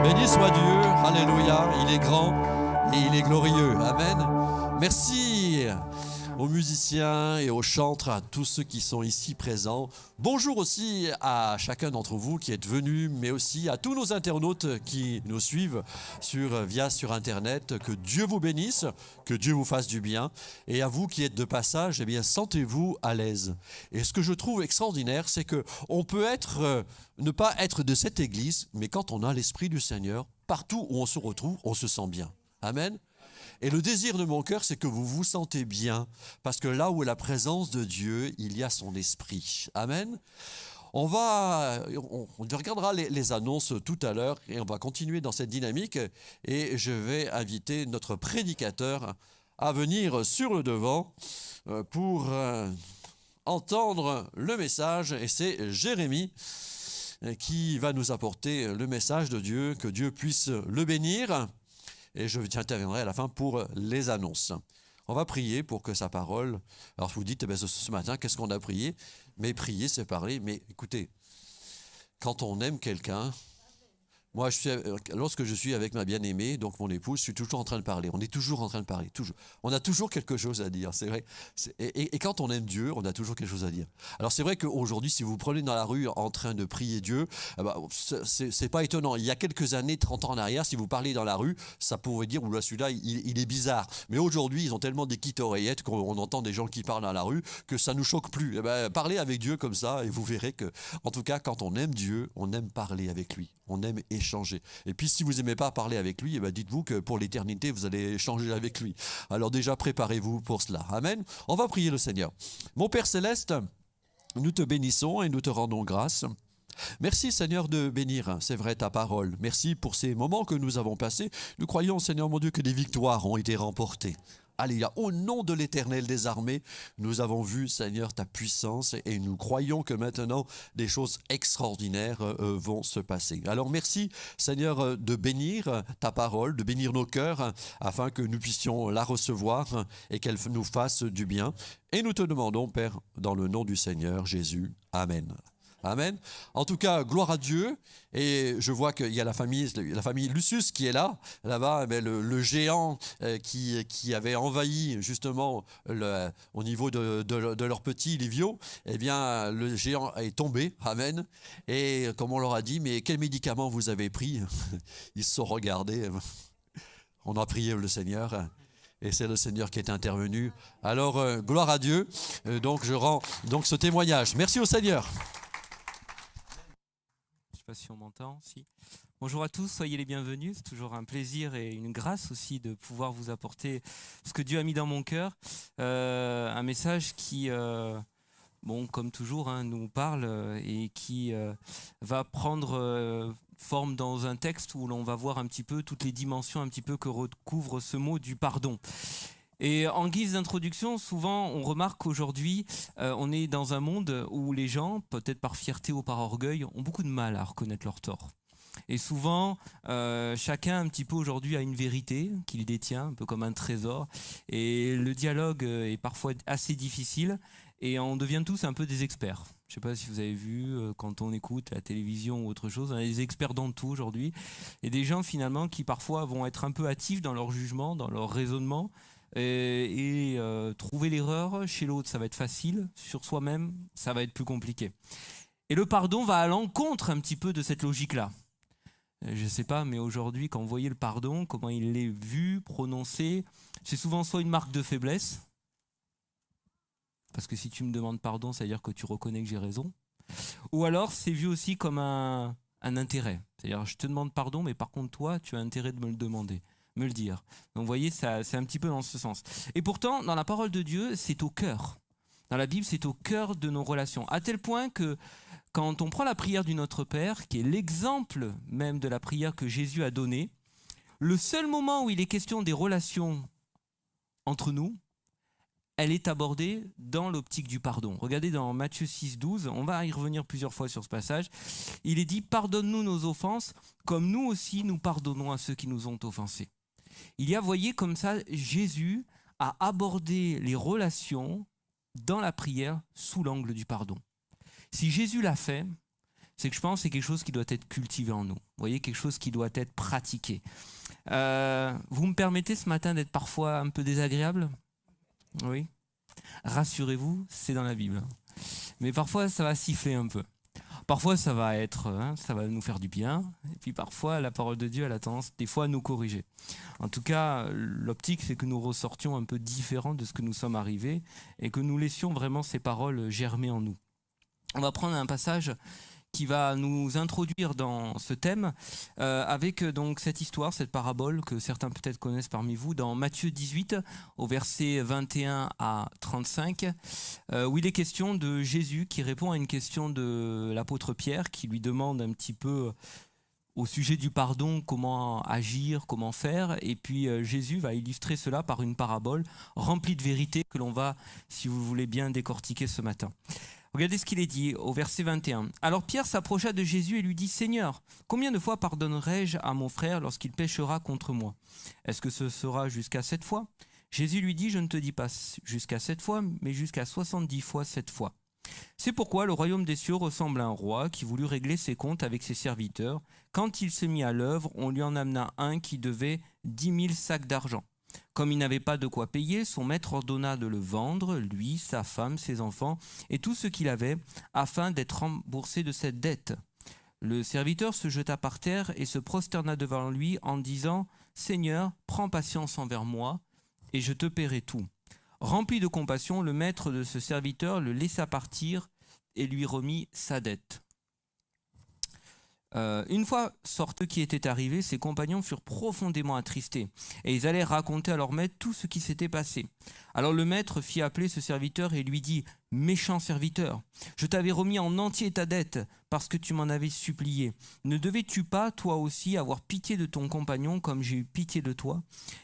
Béni soit Dieu, alléluia, il est grand et il est glorieux, amen. Merci aux musiciens et aux chantres, à tous ceux qui sont ici présents. Bonjour aussi à chacun d'entre vous qui êtes venus, mais aussi à tous nos internautes qui nous suivent sur Internet. Que Dieu vous bénisse, que Dieu vous fasse du bien. Et à vous qui êtes de passage, eh bien, sentez-vous à l'aise. Et ce que je trouve extraordinaire, c'est qu'on peut ne pas être de cette église, mais quand on a l'Esprit du Seigneur, partout où on se retrouve, on se sent bien. Amen. Et le désir de mon cœur, c'est que vous vous sentez bien, parce que là où est la présence de Dieu, il y a son esprit. Amen. On regardera les annonces tout à l'heure et on va continuer dans cette dynamique. Et je vais inviter notre prédicateur à venir sur le devant pour entendre le message. Et c'est Jérémie qui va nous apporter le message de Dieu, que Dieu puisse le bénir. Et je interviendrai à la fin pour les annonces. On va prier pour que sa parole... Alors vous dites, ce matin, qu'est-ce qu'on a prié? Mais prier, c'est parler. Mais écoutez, quand on aime quelqu'un... Moi, lorsque je suis avec ma bien-aimée, donc mon épouse, je suis toujours en train de parler. On est toujours en train de parler, toujours. On a toujours quelque chose à dire, c'est vrai. Et quand on aime Dieu, on a toujours quelque chose à dire. Alors c'est vrai qu'aujourd'hui, si vous vous prenez dans la rue en train de prier Dieu, c'est pas étonnant. Il y a quelques années, 30 ans en arrière, si vous parliez dans la rue, ça pouvait dire, oula, celui-là, il est bizarre. Mais aujourd'hui, ils ont tellement des kits oreillettes qu'on entend des gens qui parlent dans la rue que ça nous choque plus. Parlez avec Dieu comme ça et vous verrez que, en tout cas, quand on aime Dieu, on aime parler avec lui. On aime échanger. Et puis si vous n'aimez pas parler avec lui, dites-vous que pour l'éternité, vous allez échanger avec lui. Alors déjà, préparez-vous pour cela. Amen. On va prier le Seigneur. Mon Père Céleste, nous te bénissons et nous te rendons grâce. Merci Seigneur de bénir, c'est vrai, ta parole. Merci pour ces moments que nous avons passés. Nous croyons, Seigneur mon Dieu, que des victoires ont été remportées. Alléluia. Au nom de l'Éternel des armées, nous avons vu, Seigneur, ta puissance et nous croyons que maintenant, des choses extraordinaires vont se passer. Alors merci, Seigneur, de bénir ta parole, de bénir nos cœurs afin que nous puissions la recevoir et qu'elle nous fasse du bien. Et nous te demandons, Père, dans le nom du Seigneur Jésus. Amen. Amen. En tout cas, gloire à Dieu. Et je vois qu'il y a la famille Lucius qui est là-bas, le géant qui avait envahi justement au niveau de leur petit Livio. Eh bien, le géant est tombé. Amen. Et comme on leur a dit, mais quel médicament vous avez pris? Ils se sont regardés. On a prié le Seigneur. Et c'est le Seigneur qui est intervenu. Alors, gloire à Dieu. Donc, je rends ce témoignage. Merci au Seigneur. Je ne sais pas si on m'entend. Si. Bonjour à tous, soyez les bienvenus. C'est toujours un plaisir et une grâce aussi de pouvoir vous apporter ce que Dieu a mis dans mon cœur. Un message qui, comme toujours, nous parle et qui va prendre forme dans un texte où l'on va voir un petit peu toutes les dimensions un petit peu que recouvre ce mot du pardon. Et en guise d'introduction, souvent on remarque qu'aujourd'hui, on est dans un monde où les gens, peut-être par fierté ou par orgueil, ont beaucoup de mal à reconnaître leurs torts. Et souvent, chacun un petit peu aujourd'hui a une vérité qu'il détient, un peu comme un trésor. Et le dialogue est parfois assez difficile et on devient tous un peu des experts. Je ne sais pas si vous avez vu, quand on écoute la télévision ou autre chose, on a des experts dans tout aujourd'hui. Et des gens finalement qui parfois vont être un peu hâtifs dans leur jugement, dans leur raisonnement. Et trouver l'erreur chez l'autre, ça va être facile. Sur soi-même, ça va être plus compliqué. Et le pardon va à l'encontre un petit peu de cette logique-là. Je ne sais pas, mais aujourd'hui, quand vous voyez le pardon, comment il est vu, prononcé, c'est souvent soit une marque de faiblesse, parce que si tu me demandes pardon, ça veut dire que tu reconnais que j'ai raison, ou alors c'est vu aussi comme un intérêt. C'est-à-dire, je te demande pardon, mais par contre, toi, tu as intérêt de me le demander, me le dire. Donc vous voyez, c'est un petit peu dans ce sens. Et pourtant, dans la parole de Dieu, c'est au cœur. Dans la Bible, c'est au cœur de nos relations. À tel point que quand on prend la prière du Notre Père, qui est l'exemple même de la prière que Jésus a donnée, le seul moment où il est question des relations entre nous, elle est abordée dans l'optique du pardon. Regardez dans Matthieu 6, 12, on va y revenir plusieurs fois sur ce passage. Il est dit « Pardonne-nous nos offenses, comme nous aussi nous pardonnons à ceux qui nous ont offensés. » Il y a, voyez, comme ça, Jésus a abordé les relations dans la prière sous l'angle du pardon. Si Jésus l'a fait, c'est que je pense que c'est quelque chose qui doit être cultivé en nous. Vous voyez, quelque chose qui doit être pratiqué. Vous me permettez ce matin d'être parfois un peu désagréable? Oui. Rassurez-vous, c'est dans la Bible. Mais parfois, ça va siffler un peu. Parfois, ça va nous faire du bien. Et puis parfois, la parole de Dieu a la tendance, des fois, à nous corriger. En tout cas, l'optique, c'est que nous ressortions un peu différents de ce que nous sommes arrivés et que nous laissions vraiment ces paroles germer en nous. On va prendre un passage qui va nous introduire dans ce thème avec donc cette histoire, cette parabole que certains peut-être connaissent parmi vous, dans Matthieu 18 au verset 21 à 35 où il est question de Jésus qui répond à une question de l'apôtre Pierre qui lui demande un petit peu au sujet du pardon, comment agir, comment faire, et puis Jésus va illustrer cela par une parabole remplie de vérité que l'on va, si vous voulez bien, décortiquer ce matin. Regardez ce qu'il est dit au verset 21. Alors Pierre s'approcha de Jésus et lui dit « Seigneur, combien de fois pardonnerai-je à mon frère lorsqu'il péchera contre moi? Est-ce que ce sera jusqu'à 7 fois ?» Jésus lui dit « Je ne te dis pas jusqu'à 7 fois, mais jusqu'à 70 fois 7 fois. » C'est pourquoi le royaume des cieux ressemble à un roi qui voulut régler ses comptes avec ses serviteurs. Quand il se mit à l'œuvre, on lui en amena un qui devait 10 000 sacs d'argent. Comme il n'avait pas de quoi payer, son maître ordonna de le vendre, lui, sa femme, ses enfants et tout ce qu'il avait, afin d'être remboursé de cette dette. Le serviteur se jeta par terre et se prosterna devant lui en disant « Seigneur, prends patience envers moi, et je te paierai tout. » Rempli de compassion, le maître de ce serviteur le laissa partir et lui remit sa dette. Une fois sortis qui était arrivé, ses compagnons furent profondément attristés et ils allèrent raconter à leur maître tout ce qui s'était passé. Alors le maître fit appeler ce serviteur et lui dit « Méchant serviteur, je t'avais remis en entier ta dette parce que tu m'en avais supplié. Ne devais-tu pas, toi aussi, avoir pitié de ton compagnon comme j'ai eu pitié de toi ?»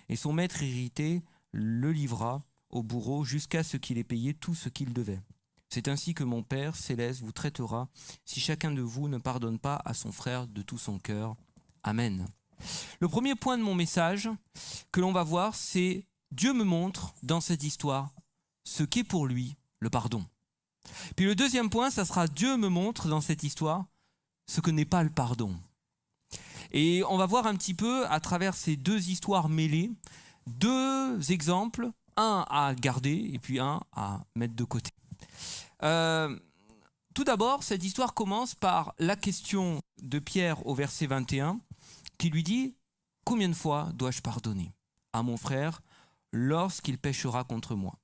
Et son maître irrité le livra au bourreau jusqu'à ce qu'il ait payé tout ce qu'il devait. C'est ainsi que mon Père céleste vous traitera si chacun de vous ne pardonne pas à son frère de tout son cœur. Amen. Le premier point de mon message que l'on va voir, c'est Dieu me montre dans cette histoire ce qu'est pour lui le pardon. Puis le deuxième point, ça sera Dieu me montre dans cette histoire ce que n'est pas le pardon. Et on va voir un petit peu à travers ces deux histoires mêlées, deux exemples, un à garder et puis un à mettre de côté. Tout d'abord, cette histoire commence par la question de Pierre au verset 21 qui lui dit « Combien de fois dois-je pardonner à mon frère lorsqu'il péchera contre moi ?»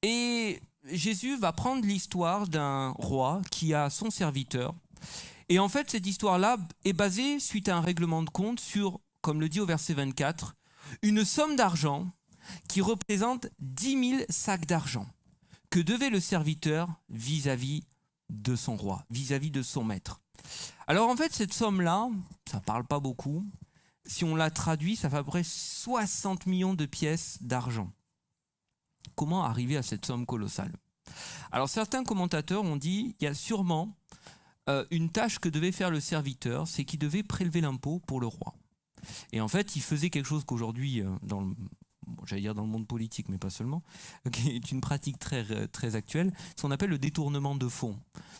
Et Jésus va prendre l'histoire d'un roi qui a son serviteur. Et en fait, cette histoire-là est basée suite à un règlement de compte sur, comme le dit au verset 24, une somme d'argent qui représente 10 000 sacs d'argent que devait le serviteur vis-à-vis de son roi, vis-à-vis de son maître. Alors en fait, cette somme-là, ça ne parle pas beaucoup. Si on la traduit, ça fait à peu près 60 millions de pièces d'argent. Comment arriver à cette somme colossale? Alors certains commentateurs ont dit, il y a sûrement une tâche que devait faire le serviteur, c'est qu'il devait prélever l'impôt pour le roi. Et en fait, il faisait quelque chose qu'aujourd'hui, j'allais dire dans le monde politique, mais pas seulement, qui est une pratique très, très actuelle, ce qu'on appelle le détournement de fonds.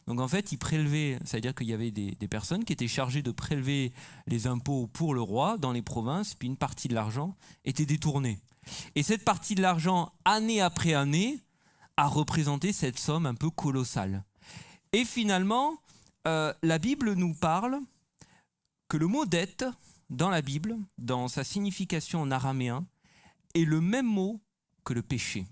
Donc en fait, il prélevait, c'est-à-dire qu'il y avait des personnes qui étaient chargées de prélever les impôts pour le roi dans les provinces, puis une partie de l'argent était détournée. Et cette partie de l'argent, année après année, a représenté cette somme un peu colossale. Et finalement, la Bible nous parle que le mot dette, dans la Bible, dans sa signification en araméen, est le même mot que le péché.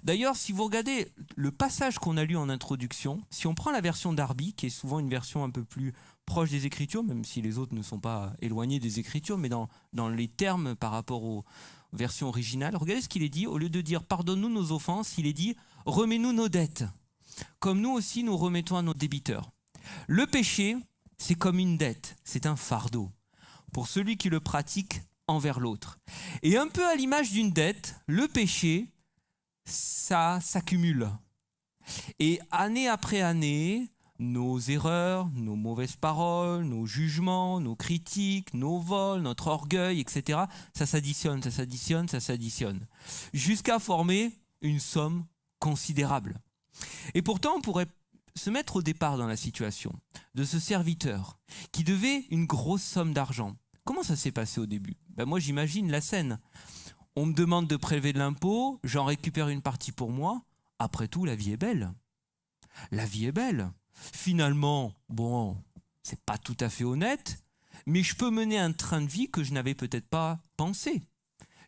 D'ailleurs, si vous regardez le passage qu'on a lu en introduction, si on prend la version Darby, qui est souvent une version un peu plus proche des Écritures, même si les autres ne sont pas éloignés des Écritures, mais dans les termes par rapport aux versions originales, regardez ce qu'il est dit. Au lieu de dire « pardonne-nous nos offenses », il est dit « remets-nous nos dettes, comme nous aussi nous remettons à nos débiteurs ». Le péché, c'est comme une dette, c'est un fardeau pour celui qui le pratique envers l'autre. Et un peu à l'image d'une dette, le péché, ça s'accumule. Et année après année, nos erreurs, nos mauvaises paroles, nos jugements, nos critiques, nos vols, notre orgueil, etc., ça s'additionne, ça s'additionne, ça s'additionne, jusqu'à former une somme considérable. Et pourtant, on pourrait se mettre au départ dans la situation de ce serviteur qui devait une grosse somme d'argent. Comment ça s'est passé au début? Moi, j'imagine la scène. On me demande de prélever de l'impôt, j'en récupère une partie pour moi. Après tout, la vie est belle. La vie est belle. Finalement, bon, c'est pas tout à fait honnête, mais je peux mener un train de vie que je n'avais peut-être pas pensé.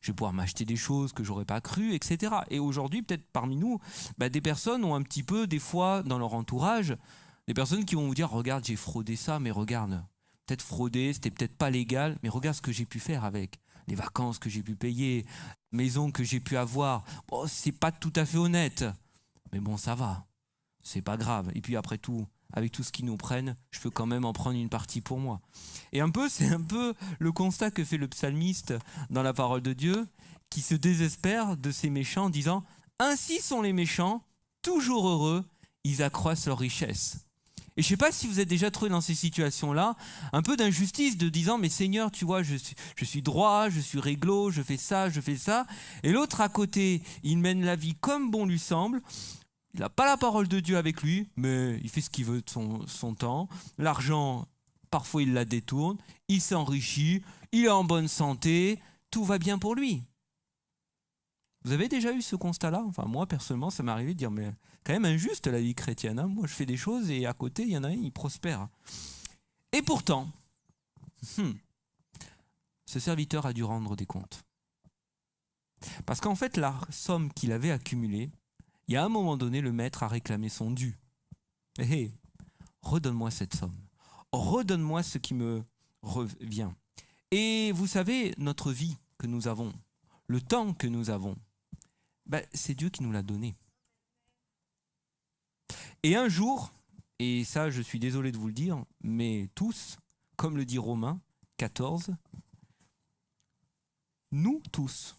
Je vais pouvoir m'acheter des choses que j'aurais pas cru, etc. Et aujourd'hui, peut-être parmi nous, des personnes ont un petit peu, des fois, dans leur entourage, des personnes qui vont vous dire, regarde, j'ai fraudé ça, mais regarde, peut-être fraudé, c'était peut-être pas légal, mais regarde ce que j'ai pu faire avec. Les vacances que j'ai pu payer, maison que j'ai pu avoir. Bon, c'est pas tout à fait honnête, mais bon, ça va. C'est pas grave. Et puis après tout, avec tout ce qu'ils nous prennent, je peux quand même en prendre une partie pour moi. Et c'est un peu le constat que fait le psalmiste dans la parole de Dieu, qui se désespère de ces méchants en disant « Ainsi sont les méchants, toujours heureux, ils accroissent leur richesse. » Et je ne sais pas si vous êtes déjà trouvé dans ces situations-là, un peu d'injustice, de disant « Mais Seigneur, tu vois, je suis droit, je suis réglo, je fais ça. » Et l'autre à côté, il mène la vie comme bon lui semble. Il n'a pas la parole de Dieu avec lui, mais il fait ce qu'il veut de son temps. L'argent, parfois il la détourne, il s'enrichit, il est en bonne santé, tout va bien pour lui. Vous avez déjà eu ce constat-là? Enfin, moi, personnellement, ça m'est arrivé de dire, mais quand même injuste la vie chrétienne. Hein. Moi, je fais des choses et à côté, il y en a un, il prospère. Et pourtant, ce serviteur a dû rendre des comptes. Parce qu'en fait, la somme qu'il avait accumulée, il y a un moment donné, le maître a réclamé son dû. Redonne-moi cette somme. Redonne-moi ce qui me revient. Et vous savez, notre vie que nous avons, le temps que nous avons, c'est Dieu qui nous l'a donné. Et un jour, et ça je suis désolé de vous le dire, mais tous, comme le dit Romains 14, nous tous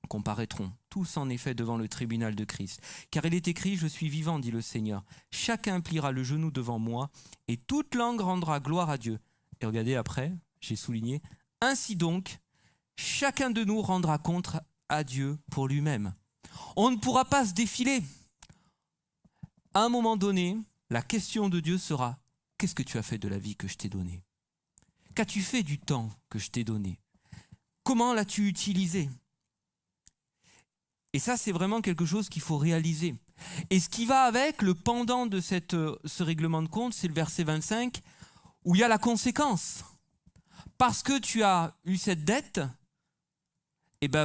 comparaîtront, tous en effet devant le tribunal de Christ. Car il est écrit, je suis vivant, dit le Seigneur. Chacun pliera le genou devant moi et toute langue rendra gloire à Dieu. Et regardez après, j'ai souligné, ainsi donc, chacun de nous rendra compte à Dieu pour lui-même. On ne pourra pas se défiler. À un moment donné, la question de Dieu sera, qu'est-ce que tu as fait de la vie que je t'ai donnée? Qu'as-tu fait du temps que je t'ai donné? Comment l'as-tu utilisé? Et ça, c'est vraiment quelque chose qu'il faut réaliser. Et ce qui va avec, le pendant de ce règlement de compte, c'est le verset 25, où il y a la conséquence. Parce que tu as eu cette dette,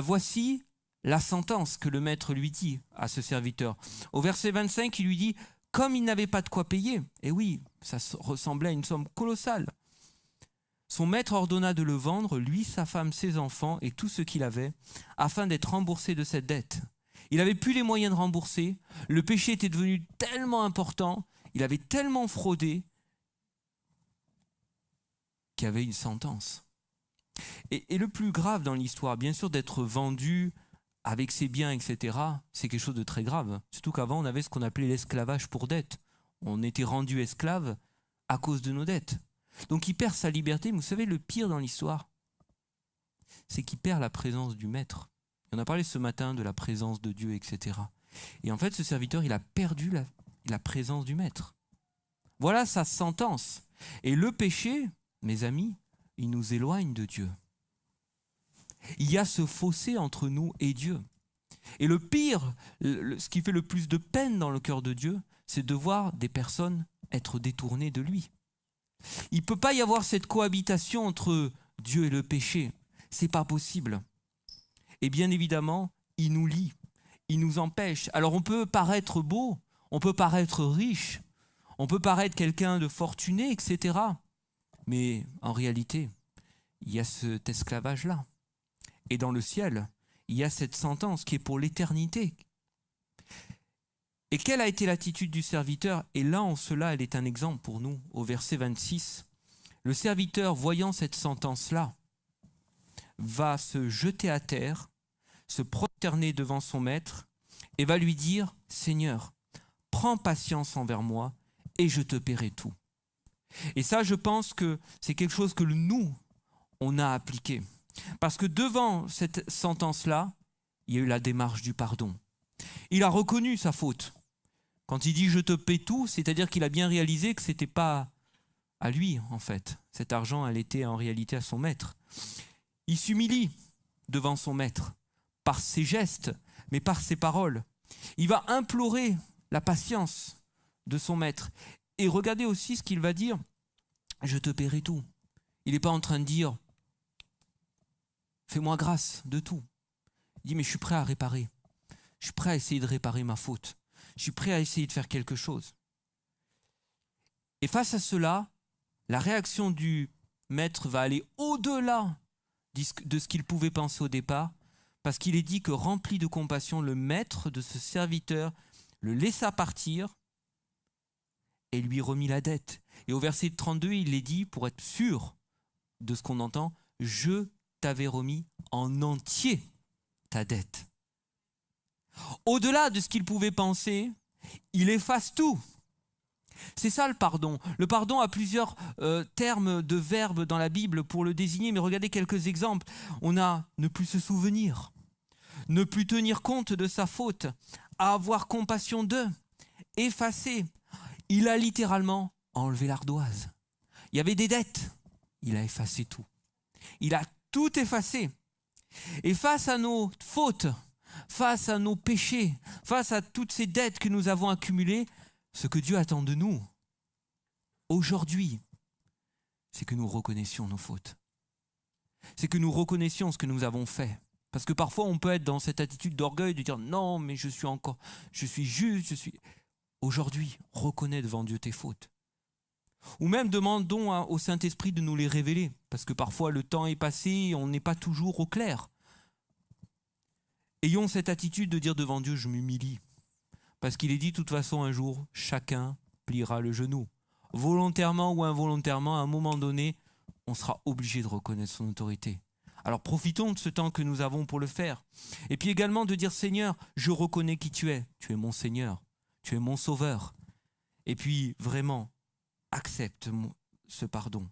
voici la sentence que le maître lui dit à ce serviteur. Au verset 25, il lui dit, comme il n'avait pas de quoi payer, et oui, ça ressemblait à une somme colossale, son maître ordonna de le vendre, lui, sa femme, ses enfants et tout ce qu'il avait, afin d'être remboursé de cette dette. Il n'avait plus les moyens de rembourser, le péché était devenu tellement important, il avait tellement fraudé, qu'il y avait une sentence. Et le plus grave dans l'histoire, bien sûr, d'être vendu avec ses biens, etc., c'est quelque chose de très grave. Surtout qu'avant, on avait ce qu'on appelait l'esclavage pour dette. On était rendu esclave à cause de nos dettes. Donc il perd sa liberté, mais vous savez, le pire dans l'histoire, c'est qu'il perd la présence du maître. On a parlé ce matin de la présence de Dieu, etc. Et en fait, ce serviteur, il a perdu la présence du maître. Voilà sa sentence. Et le péché, mes amis, il nous éloigne de Dieu. Il y a ce fossé entre nous et Dieu. Et le pire, ce qui fait le plus de peine dans le cœur de Dieu, c'est de voir des personnes être détournées de lui. Il ne peut pas y avoir cette cohabitation entre Dieu et le péché. C'est pas possible. Et bien évidemment, il nous lie, il nous empêche. Alors on peut paraître beau, on peut paraître riche, on peut paraître quelqu'un de fortuné, etc. Mais en réalité, il y a cet esclavage-là. Et dans le ciel, il y a cette sentence qui est pour l'éternité. Et quelle a été l'attitude du serviteur? Et là, en cela, elle est un exemple pour nous. Au verset 26, le serviteur, voyant cette sentence-là, va se jeter à terre, se prosterner devant son maître et va lui dire, « Seigneur, prends patience envers moi et je te paierai tout. » Et ça, je pense que c'est quelque chose que nous, on a appliqué. Parce que devant cette sentence-là, il y a eu la démarche du pardon. Il a reconnu sa faute. Quand il dit « je te paie tout », c'est-à-dire qu'il a bien réalisé que ce n'était pas à lui, en fait. Cet argent, elle était en réalité à son maître. Il s'humilie devant son maître, par ses gestes, mais par ses paroles. Il va implorer la patience de son maître. Et regardez aussi ce qu'il va dire, « je te paierai tout ». Il n'est pas en train de dire « fais-moi grâce de tout ». Il dit « mais je suis prêt à réparer. Je suis prêt à essayer de réparer ma faute. Je suis prêt à essayer de faire quelque chose. » Et face à cela, la réaction du maître va aller au-delà de ce qu'il pouvait penser au départ, parce qu'il est dit que rempli de compassion, le maître de ce serviteur le laissa partir et lui remit la dette. Et au verset 32, il est dit, pour être sûr de ce qu'on entend, « je t'avais remis en entier ta dette ». Au-delà de ce qu'il pouvait penser, il efface tout. C'est ça le pardon. Le pardon a plusieurs termes de verbes dans la Bible pour le désigner, mais regardez quelques exemples. On a ne plus se souvenir, ne plus tenir compte de sa faute, avoir compassion d'eux, effacer. Il a littéralement enlevé l'ardoise. Il y avait des dettes, il a effacé tout. Il a tout effacé. Et face à nos fautes, face à nos péchés, face à toutes ces dettes que nous avons accumulées, ce que Dieu attend de nous, aujourd'hui, c'est que nous reconnaissions nos fautes. C'est que nous reconnaissions ce que nous avons fait. Parce que parfois, on peut être dans cette attitude d'orgueil, de dire « non, mais je suis juste, Aujourd'hui, reconnais devant Dieu tes fautes. Ou même demandons au Saint-Esprit de nous les révéler, parce que parfois le temps est passé et on n'est pas toujours au clair. Ayons cette attitude de dire devant Dieu « je m'humilie ». Parce qu'il est dit, de toute façon, un jour, chacun pliera le genou. Volontairement ou involontairement, à un moment donné, on sera obligé de reconnaître son autorité. Alors profitons de ce temps que nous avons pour le faire. Et puis également de dire, Seigneur, je reconnais qui tu es. Tu es mon Seigneur, tu es mon Sauveur. Et puis vraiment, accepte ce pardon.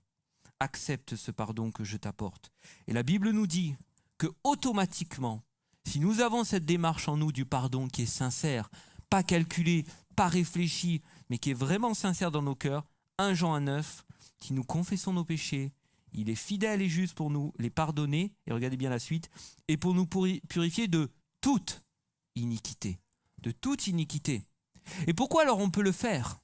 Accepte ce pardon que je t'apporte. Et la Bible nous dit que automatiquement, si nous avons cette démarche en nous du pardon qui est sincère, pas calculé, pas réfléchi, mais qui est vraiment sincère dans nos cœurs, 1 Jean 1,9, si nous confessons nos péchés, il est fidèle et juste pour nous les pardonner, et regardez bien la suite, et pour nous purifier de toute iniquité. De toute iniquité. Et pourquoi alors on peut le faire ?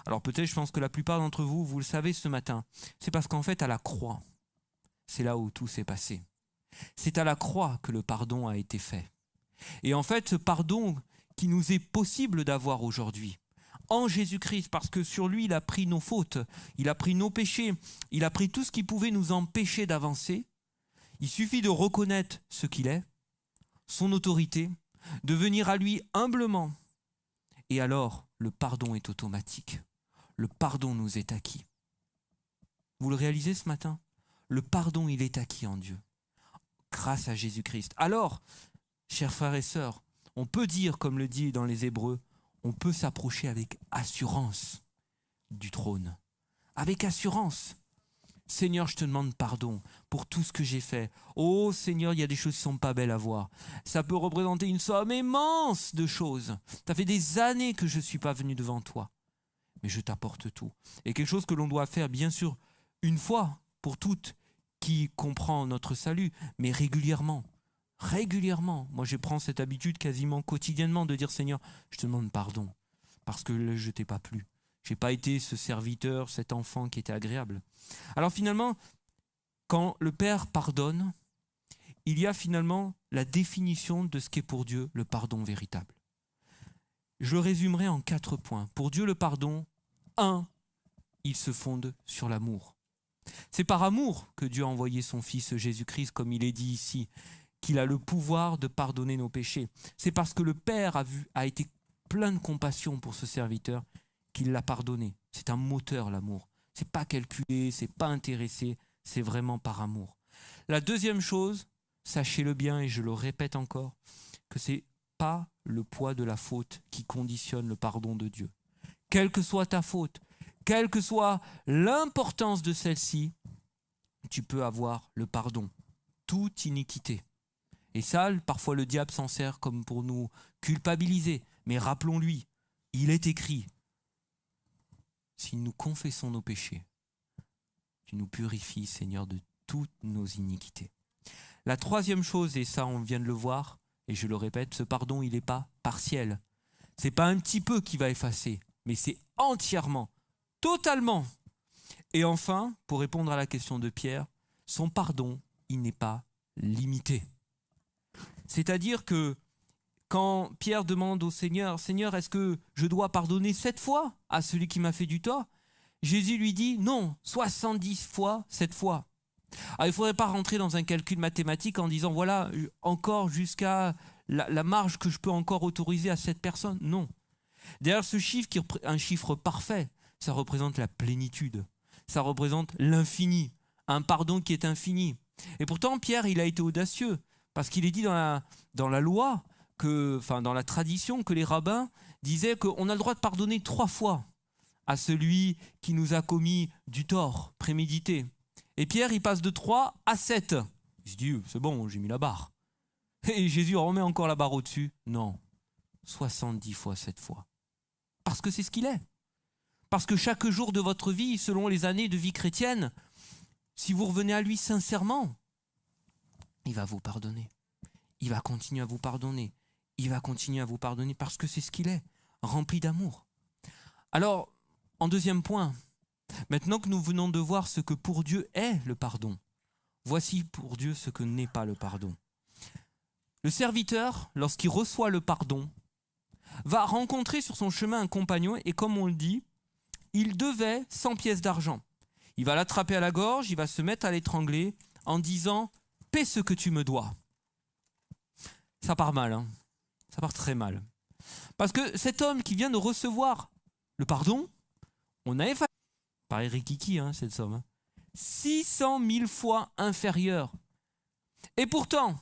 Alors peut-être, je pense que la plupart d'entre vous, vous le savez ce matin, c'est parce qu'en fait à la croix, c'est là où tout s'est passé. C'est à la croix que le pardon a été fait. Et en fait, ce pardon qui nous est possible d'avoir aujourd'hui, en Jésus-Christ, parce que sur lui, il a pris nos fautes, il a pris nos péchés, il a pris tout ce qui pouvait nous empêcher d'avancer. Il suffit de reconnaître ce qu'il est, son autorité, de venir à lui humblement. Et alors, le pardon est automatique. Le pardon nous est acquis. Vous le réalisez ce matin ? Le pardon, il est acquis en Dieu, grâce à Jésus-Christ. Alors, chers frères et sœurs, on peut dire, comme le dit dans les Hébreux, on peut s'approcher avec assurance du trône. Avec assurance. Seigneur, je te demande pardon pour tout ce que j'ai fait. Oh Seigneur, il y a des choses qui ne sont pas belles à voir. Ça peut représenter une somme immense de choses. Ça fait des années que je ne suis pas venu devant toi. Mais je t'apporte tout. Et quelque chose que l'on doit faire, bien sûr, une fois pour toutes, qui comprend notre salut, mais régulièrement. Régulièrement. Moi, je prends cette habitude quasiment quotidiennement de dire, Seigneur, je te demande pardon, parce que je ne t'ai pas plu. Je n'ai pas été ce serviteur, cet enfant qui était agréable. Alors finalement, quand le Père pardonne, il y a finalement la définition de ce qu'est pour Dieu le pardon véritable. Je le résumerai en 4 points. Pour Dieu, le pardon, 1, il se fonde sur l'amour. C'est par amour que Dieu a envoyé son Fils Jésus-Christ, comme il est dit ici, qu'il a le pouvoir de pardonner nos péchés. C'est parce que le Père a été plein de compassion pour ce serviteur qu'il l'a pardonné. C'est un moteur, l'amour. C'est pas calculé, c'est pas intéressé, c'est vraiment par amour. La deuxième chose, sachez-le bien et je le répète encore, que c'est pas le poids de la faute qui conditionne le pardon de Dieu. Quelle que soit ta faute, quelle que soit l'importance de celle-ci, tu peux avoir le pardon. Toute iniquité. Et ça, parfois le diable s'en sert comme pour nous culpabiliser. Mais rappelons-lui, Il est écrit, si nous confessons nos péchés, tu nous purifies, Seigneur, de toutes nos iniquités. La troisième chose, et ça on vient de le voir, et je le répète, ce pardon, il n'est pas partiel. Ce n'est pas un petit peu qui va effacer, mais c'est entièrement, totalement. Et enfin, pour répondre à la question de Pierre, son pardon, il n'est pas limité. C'est-à-dire que quand Pierre demande au Seigneur, « Seigneur, est-ce que je dois pardonner 7 fois à celui qui m'a fait du tort ?» Jésus lui dit, non, 70 fois 7 fois. Alors, il ne faudrait pas rentrer dans un calcul mathématique en disant, voilà, encore jusqu'à la marge que je peux encore autoriser à cette personne. Non. Derrière ce chiffre, qui est un chiffre parfait, ça représente la plénitude. Ça représente l'infini. Un pardon qui est infini. Et pourtant, Pierre, il a été audacieux. Parce qu'il est dit dans la loi, dans la tradition, que les rabbins disaient qu'on a le droit de pardonner 3 fois à celui qui nous a commis du tort prémédité. Et Pierre, il passe de 3 à 7. Il se dit, c'est bon, j'ai mis la barre. Et Jésus remet encore la barre au-dessus. Non, 70 fois 7 fois. Parce que c'est ce qu'il est. Parce que chaque jour de votre vie, selon les années de vie chrétienne, si vous revenez à lui sincèrement, il va vous pardonner. Il va continuer à vous pardonner. Il va continuer à vous pardonner parce que c'est ce qu'il est, rempli d'amour. Alors, en deuxième point, maintenant que nous venons de voir ce que pour Dieu est le pardon, voici pour Dieu ce que n'est pas le pardon. Le serviteur, lorsqu'il reçoit le pardon, va rencontrer sur son chemin un compagnon et comme on le dit, il devait 100 pièces d'argent. Il va l'attraper à la gorge, il va se mettre à l'étrangler en disant « Paie ce que tu me dois ». Ça part mal, hein. Ça part très mal. Parce que cet homme qui vient de recevoir le pardon, on a effacé, par Eric Kiki, hein, cette somme, 600 000 fois inférieure. Et pourtant,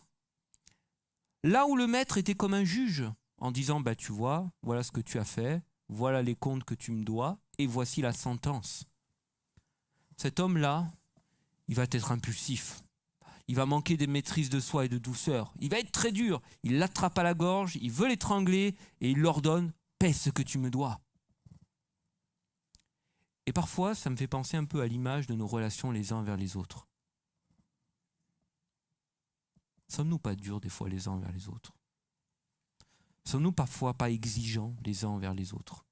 là où le maître était comme un juge, en disant, bah, tu vois, voilà ce que tu as fait, voilà les comptes que tu me dois, et voici la sentence. Cet homme-là, il va être impulsif. Il va manquer de maîtrise de soi et de douceur. Il va être très dur. Il l'attrape à la gorge, il veut l'étrangler, et il l'ordonne, paie ce que tu me dois. Et parfois, ça me fait penser un peu à l'image de nos relations les uns envers les autres. Sommes-nous pas durs des fois les uns envers les autres? Sommes-nous parfois pas exigeants les uns envers les autres?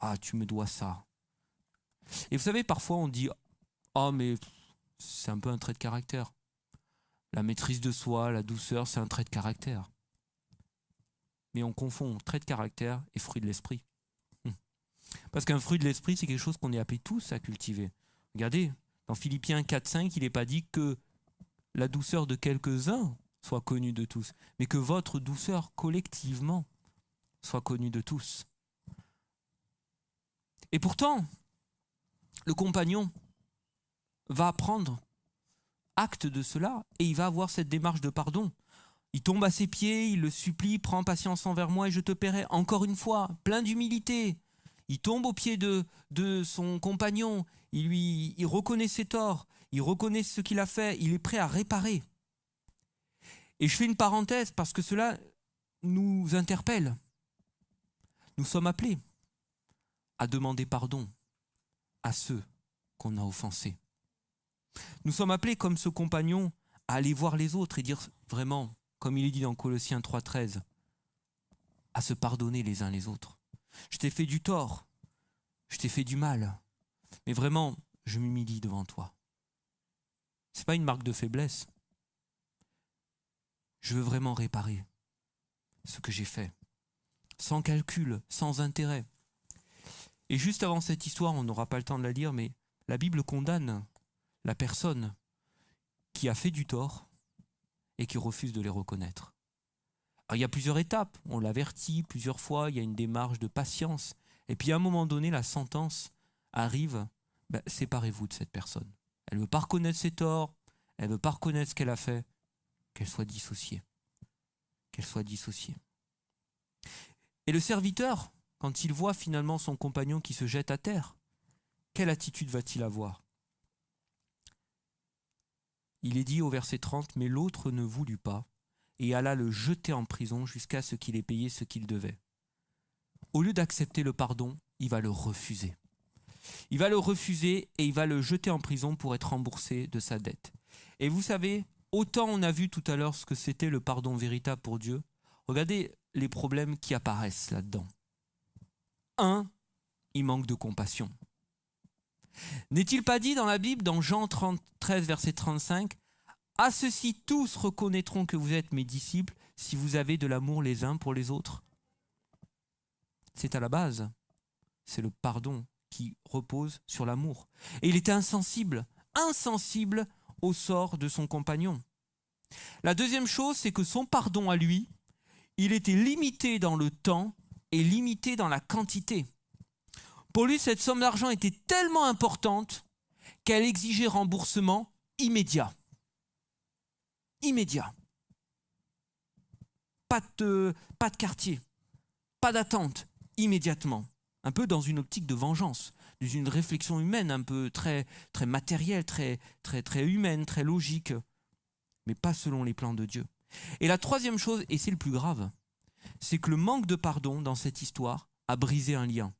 Ah, tu me dois ça. Et vous savez, parfois on dit, ah mais c'est un peu un trait de caractère. La maîtrise de soi, la douceur, c'est un trait de caractère. Mais on confond trait de caractère et fruit de l'esprit. Parce qu'un fruit de l'esprit, c'est quelque chose qu'on est appelé tous à cultiver. Regardez, dans Philippiens 4-5, il n'est pas dit que la douceur de quelques-uns soit connue de tous, mais que votre douceur collectivement soit connue de tous. Et pourtant, le compagnon va prendre acte de cela et il va avoir cette démarche de pardon. Il tombe à ses pieds, il le supplie, prends patience envers moi et je te paierai. Encore une fois, plein d'humilité. Il tombe aux pieds de son compagnon, il reconnaît ses torts, il reconnaît ce qu'il a fait, il est prêt à réparer. Et je fais une parenthèse parce que cela nous interpelle. Nous sommes appelés à demander pardon à ceux qu'on a offensés. Nous sommes appelés comme ce compagnon à aller voir les autres et dire vraiment, comme il est dit dans Colossiens 3,13, à se pardonner les uns les autres. Je t'ai fait du tort, je t'ai fait du mal, mais vraiment, je m'humilie devant toi. Ce n'est pas une marque de faiblesse. Je veux vraiment réparer ce que j'ai fait, sans calcul, sans intérêt. Et juste avant cette histoire, on n'aura pas le temps de la lire, mais la Bible condamne la personne qui a fait du tort et qui refuse de les reconnaître. Alors, il y a plusieurs étapes, on l'avertit plusieurs fois, il y a une démarche de patience. Et puis à un moment donné, la sentence arrive, séparez-vous de cette personne. Elle ne veut pas reconnaître ses torts, elle ne veut pas reconnaître ce qu'elle a fait, qu'elle soit dissociée. Qu'elle soit dissociée. Et le serviteur, quand il voit finalement son compagnon qui se jette à terre, quelle attitude va-t-il avoir? Il est dit au verset 30, « Mais l'autre ne voulut pas, et alla le jeter en prison jusqu'à ce qu'il ait payé ce qu'il devait. » au lieu d'accepter le pardon, il va le refuser. Il va le refuser et il va le jeter en prison pour être remboursé de sa dette. Et vous savez, autant on a vu tout à l'heure ce que c'était le pardon véritable pour Dieu, regardez les problèmes qui apparaissent là-dedans. 1, il manque de compassion. N'est-il pas dit dans la Bible, dans Jean 13, verset 35, « À ceux-ci tous reconnaîtront que vous êtes mes disciples si vous avez de l'amour les uns pour les autres. » C'est à la base, c'est le pardon qui repose sur l'amour. Et il était insensible au sort de son compagnon. La deuxième chose, c'est que son pardon à lui, il était limité dans le temps et limité dans la quantité. Pour lui, cette somme d'argent était tellement importante qu'elle exigeait remboursement immédiat. Immédiat. Pas de quartier, pas d'attente, immédiatement. Un peu dans une optique de vengeance, dans une réflexion humaine, un peu très, très matérielle, très humaine, très logique, mais pas selon les plans de Dieu. Et la troisième chose, et c'est le plus grave, c'est que le manque de pardon dans cette histoire a brisé un lien.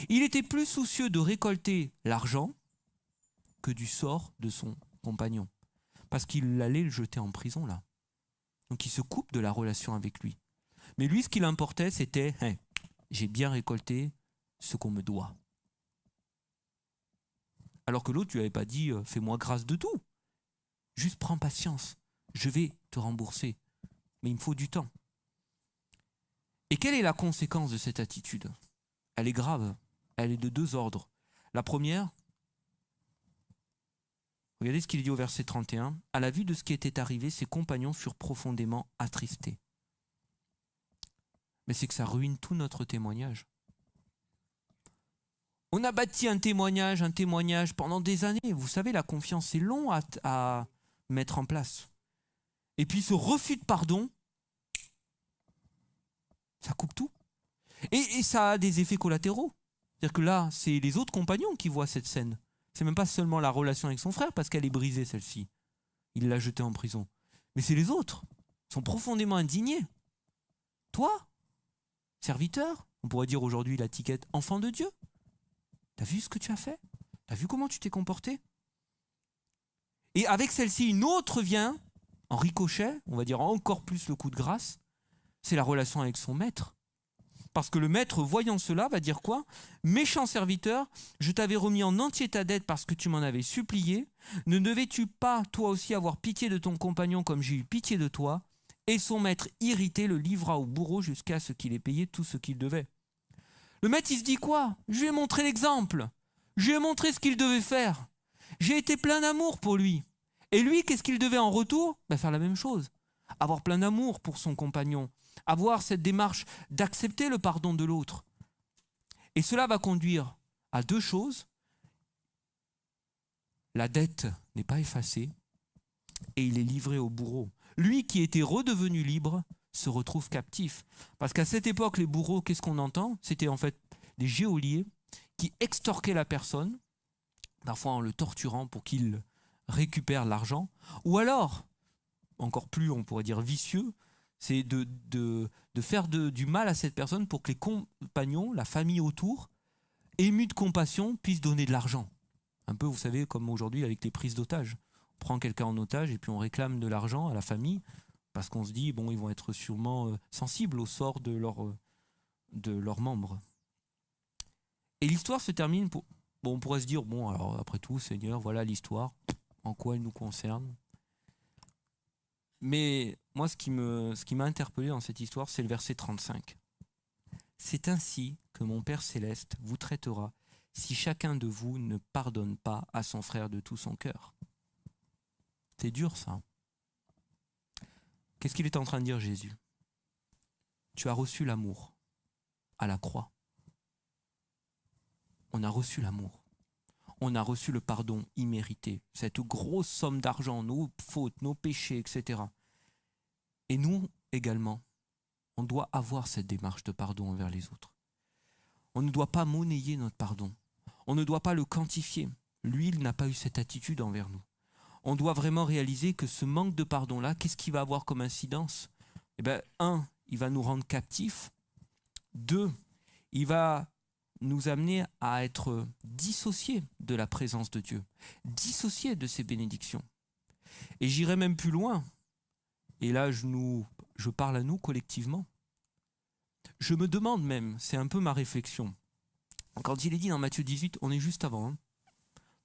Il était plus soucieux de récolter l'argent que du sort de son compagnon, parce qu'il allait le jeter en prison là. Donc il se coupe de la relation avec lui. Mais lui, ce qui l'importait, c'était hey, j'ai bien récolté ce qu'on me doit. Alors que l'autre, tu n'avais pas dit fais-moi grâce de tout. Juste prends patience, je vais te rembourser. Mais il me faut du temps. Et quelle est la conséquence de cette attitude ? Elle est grave, elle est de deux ordres. La première, regardez ce qu'il dit au verset 31. À la vue de ce qui était arrivé, ses compagnons furent profondément attristés. Mais c'est que ça ruine tout notre témoignage. On a bâti un témoignage pendant des années. Vous savez, la confiance, c'est long à mettre en place. Et puis ce refus de pardon, ça coupe tout. Et ça a des effets collatéraux. C'est-à-dire que là, c'est les autres compagnons qui voient cette scène. C'est même pas seulement la relation avec son frère, parce qu'elle est brisée, celle-ci. Il l'a jetée en prison. Mais c'est les autres. Ils sont profondément indignés. Toi, serviteur, on pourrait dire aujourd'hui l'étiquette enfant de Dieu. T'as vu ce que tu as fait ? T'as vu comment tu t'es comporté ? Et avec celle-ci, une autre vient, en ricochet, on va dire encore plus le coup de grâce, c'est la relation avec son maître. Parce que le maître, voyant cela, va dire quoi ? Méchant serviteur, je t'avais remis en entier ta dette parce que tu m'en avais supplié. Ne devais-tu pas, toi aussi, avoir pitié de ton compagnon comme j'ai eu pitié de toi ? Et son maître, irrité, le livra au bourreau jusqu'à ce qu'il ait payé tout ce qu'il devait. Le maître, il se dit quoi ? Je lui ai montré l'exemple. Je lui ai montré ce qu'il devait faire. J'ai été plein d'amour pour lui. Et lui, qu'est-ce qu'il devait en retour ? Faire la même chose. Avoir plein d'amour pour son compagnon. Avoir cette démarche d'accepter le pardon de l'autre. Et cela va conduire à deux choses. La dette n'est pas effacée et il est livré au bourreau. Lui qui était redevenu libre se retrouve captif. Parce qu'à cette époque, les bourreaux, qu'est-ce qu'on entend ? C'était en fait des geôliers qui extorquaient la personne, parfois en le torturant pour qu'il récupère l'argent. Ou alors, encore plus, on pourrait dire vicieux, c'est de faire du mal à cette personne pour que les compagnons, la famille autour, émus de compassion, puissent donner de l'argent. Un peu, vous savez, comme aujourd'hui avec les prises d'otages. On prend quelqu'un en otage et puis on réclame de l'argent à la famille parce qu'on se dit, bon, ils vont être sûrement sensibles au sort de leurs membres. Et l'histoire se termine, on pourrait se dire, bon, alors après tout, Seigneur, voilà l'histoire, en quoi elle nous concerne ? Mais moi, ce qui m'a interpellé dans cette histoire, c'est le verset 35. C'est ainsi que mon Père Céleste vous traitera si chacun de vous ne pardonne pas à son frère de tout son cœur. C'est dur, ça. Qu'est-ce qu'il est en train de dire, Jésus ? Tu as reçu l'amour à la croix. On a reçu l'amour. On a reçu le pardon immérité, cette grosse somme d'argent, nos fautes, nos péchés, etc. Et nous également, on doit avoir cette démarche de pardon envers les autres. On ne doit pas monnayer notre pardon. On ne doit pas le quantifier. Lui, il n'a pas eu cette attitude envers nous. On doit vraiment réaliser que ce manque de pardon-là, qu'est-ce qu'il va avoir comme incidence ? 1, il va nous rendre captifs. 2, il va nous amener à être dissociés de la présence de Dieu, dissociés de ses bénédictions. Et j'irai même plus loin, et là je parle à nous collectivement. Je me demande même, c'est un peu ma réflexion, quand il est dit dans Matthieu 18, on est juste avant, hein.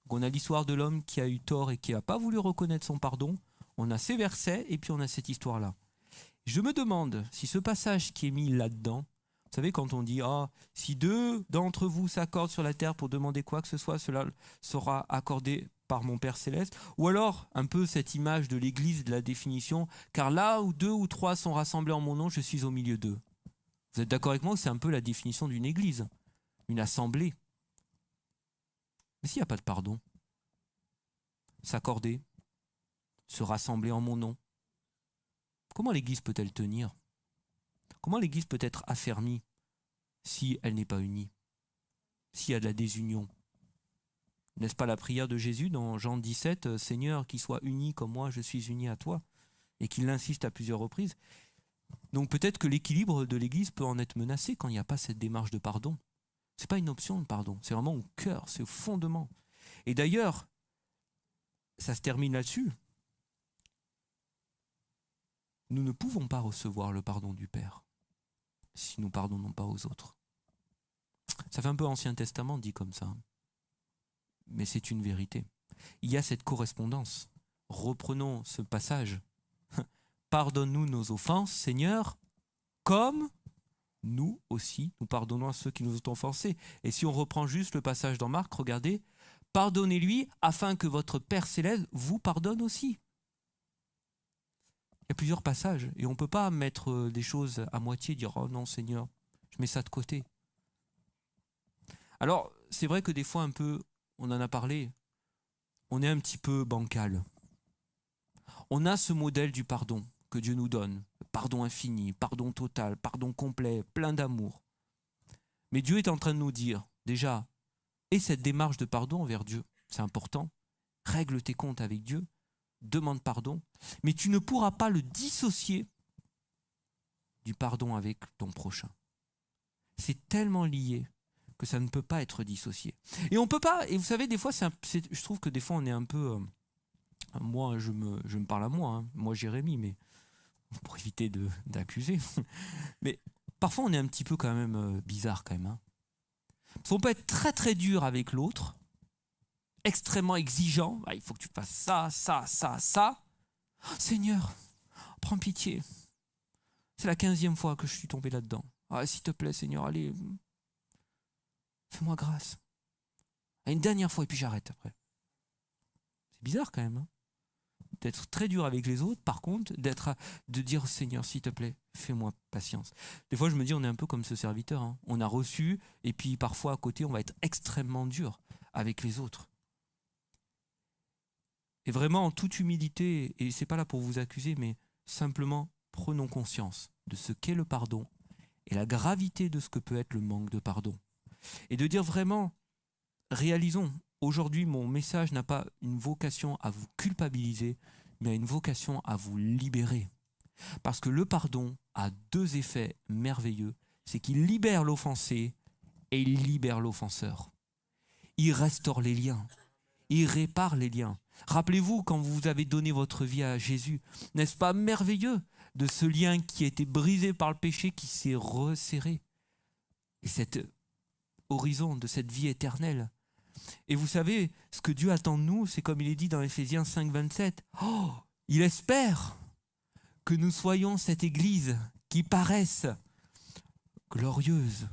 Donc on a l'histoire de l'homme qui a eu tort et qui n'a pas voulu reconnaître son pardon, on a ces versets et puis on a cette histoire-là. Je me demande si ce passage qui est mis là-dedans, vous savez quand on dit « si 2 d'entre vous s'accordent sur la terre pour demander quoi que ce soit, cela sera accordé par mon Père Céleste » ou alors un peu cette image de l'Église, de la définition « car là où 2 ou 3 sont rassemblés en mon nom, je suis au milieu d'eux ». Vous êtes d'accord avec moi que c'est un peu la définition d'une Église, une assemblée. Mais s'il n'y a pas de pardon, s'accorder, se rassembler en mon nom, comment l'Église peut-elle tenir ? Comment l'Église peut être affermie si elle n'est pas unie ? S'il y a de la désunion ? N'est-ce pas la prière de Jésus dans Jean 17 « Seigneur, qu'il soit uni comme moi, je suis uni à toi » et qu'il l'insiste à plusieurs reprises. Donc peut-être que l'équilibre de l'Église peut en être menacé quand il n'y a pas cette démarche de pardon. Ce n'est pas une option de pardon, c'est vraiment au cœur, c'est au fondement. Et d'ailleurs, ça se termine là-dessus. Nous ne pouvons pas recevoir le pardon du Père si nous ne pardonnons pas aux autres. Ça fait un peu Ancien Testament dit comme ça, mais c'est une vérité. Il y a cette correspondance. Reprenons ce passage. Pardonne-nous nos offenses, Seigneur, comme nous aussi, nous pardonnons à ceux qui nous ont offensés. Et si on reprend juste le passage dans Marc, regardez, pardonnez-lui afin que votre Père Céleste vous pardonne aussi. Il y a plusieurs passages et on ne peut pas mettre des choses à moitié, dire « Oh non Seigneur, je mets ça de côté ». Alors, c'est vrai que des fois un peu, on en a parlé, on est un petit peu bancal. On a ce modèle du pardon que Dieu nous donne, pardon infini, pardon total, pardon complet, plein d'amour. Mais Dieu est en train de nous dire, déjà, et cette démarche de pardon envers Dieu, c'est important, règle tes comptes avec Dieu, demande pardon, mais tu ne pourras pas le dissocier du pardon avec ton prochain. C'est tellement lié que ça ne peut pas être dissocié. Et on peut pas, et vous savez, des fois, je trouve que des fois on est un peu, moi je me parle à moi, hein, moi Jérémie, mais pour éviter d'accuser, mais parfois on est un petit peu quand même bizarre quand même. Hein. Parce qu'on peut être très très dur avec l'autre, extrêmement exigeant, il faut que tu fasses ça, ça, ça, ça. Oh, Seigneur, prends pitié. C'est la 15e fois que je suis tombé là-dedans. S'il te plaît, Seigneur, allez, fais-moi grâce. Une dernière fois et puis j'arrête après. C'est bizarre quand même. Hein, d'être très dur avec les autres, par contre, de dire Seigneur, s'il te plaît, fais-moi patience. Des fois, je me dis, on est un peu comme ce serviteur. Hein. On a reçu, et puis parfois à côté, on va être extrêmement dur avec les autres. Et vraiment, en toute humilité, et c'est pas là pour vous accuser, mais simplement prenons conscience de ce qu'est le pardon et la gravité de ce que peut être le manque de pardon. Et de dire vraiment, réalisons, aujourd'hui, mon message n'a pas une vocation à vous culpabiliser, mais a une vocation à vous libérer. Parce que le pardon a 2 effets merveilleux. C'est qu'il libère l'offensé et il libère l'offenseur. Il restaure les liens. Il répare les liens. Rappelez-vous, quand vous avez donné votre vie à Jésus, n'est-ce pas merveilleux de ce lien qui a été brisé par le péché, qui s'est resserré. Et cet horizon de cette vie éternelle. Et vous savez, ce que Dieu attend de nous, c'est comme il est dit dans Éphésiens 5, 27. Il espère que nous soyons cette église qui paraisse glorieuse,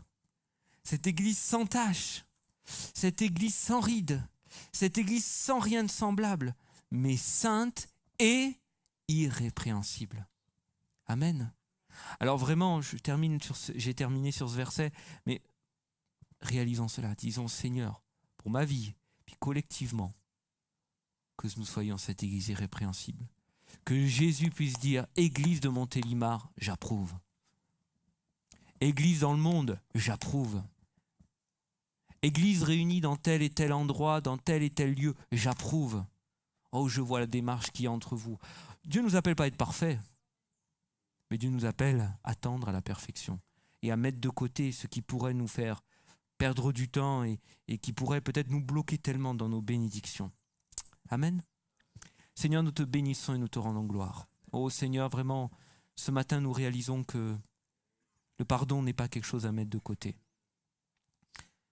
cette église sans tache, cette église sans ride, cette église sans rien de semblable, mais sainte et irrépréhensible. Amen. Alors vraiment, j'ai terminé sur ce verset, mais réalisons cela, disons Seigneur, pour ma vie, puis collectivement, que nous soyons cette église irrépréhensible. Que Jésus puisse dire, église de Montélimar, j'approuve. Église dans le monde, j'approuve. Église réunie dans tel et tel endroit, dans tel et tel lieu, j'approuve. Oh, je vois la démarche qui est entre vous. Dieu ne nous appelle pas à être parfaits, mais Dieu nous appelle à tendre à la perfection. et à mettre de côté ce qui pourrait nous faire perdre du temps et qui pourrait peut-être nous bloquer tellement dans nos bénédictions. Amen. Seigneur, nous te bénissons et nous te rendons gloire. Oh Seigneur, vraiment, ce matin, nous réalisons que le pardon n'est pas quelque chose à mettre de côté,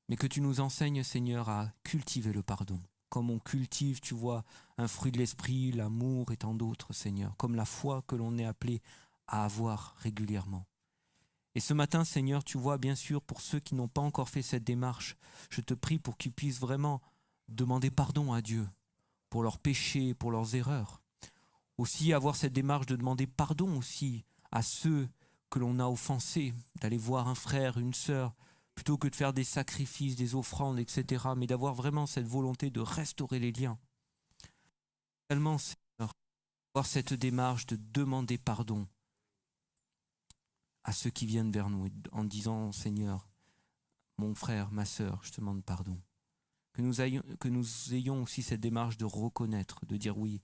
mais que tu nous enseignes, Seigneur, à cultiver le pardon. Comme on cultive, tu vois, un fruit de l'esprit, l'amour et tant d'autres, Seigneur, comme la foi que l'on est appelé à avoir régulièrement. Et ce matin, Seigneur, tu vois, bien sûr, pour ceux qui n'ont pas encore fait cette démarche, je te prie pour qu'ils puissent vraiment demander pardon à Dieu pour leurs péchés, pour leurs erreurs. Aussi avoir cette démarche de demander pardon aussi à ceux que l'on a offensés, d'aller voir un frère, une sœur, plutôt que de faire des sacrifices, des offrandes, etc., mais d'avoir vraiment cette volonté de restaurer les liens. Également, Seigneur, avoir cette démarche de demander pardon à ceux qui viennent vers nous en disant, Seigneur, mon frère, ma sœur, je te demande pardon. Que nous ayons aussi cette démarche de reconnaître, de dire oui,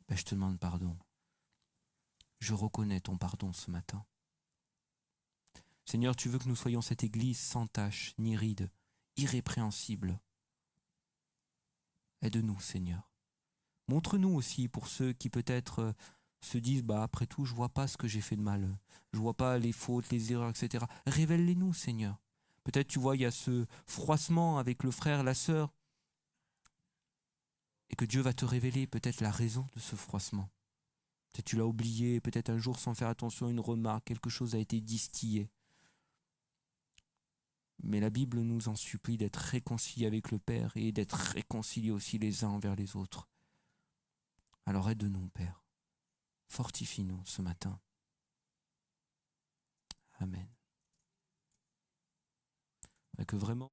je te demande pardon. Je reconnais ton pardon ce matin. Seigneur, tu veux que nous soyons cette église sans tache, ni ride, irrépréhensible. Aide-nous, Seigneur. Montre-nous aussi pour ceux qui peut-être se disent, après tout, je vois pas ce que j'ai fait de mal. Je vois pas les fautes, les erreurs, etc. Révèle-les-nous, Seigneur. Peut-être, tu vois, il y a ce froissement avec le frère, la sœur, et que Dieu va te révéler peut-être la raison de ce froissement. Peut-être tu l'as oublié, peut-être un jour sans faire attention à une remarque, quelque chose a été distillé. Mais la Bible nous en supplie d'être réconciliés avec le Père et d'être réconciliés aussi les uns envers les autres. Alors aide-nous, Père. Fortifie-nous ce matin. Amen. Et que vraiment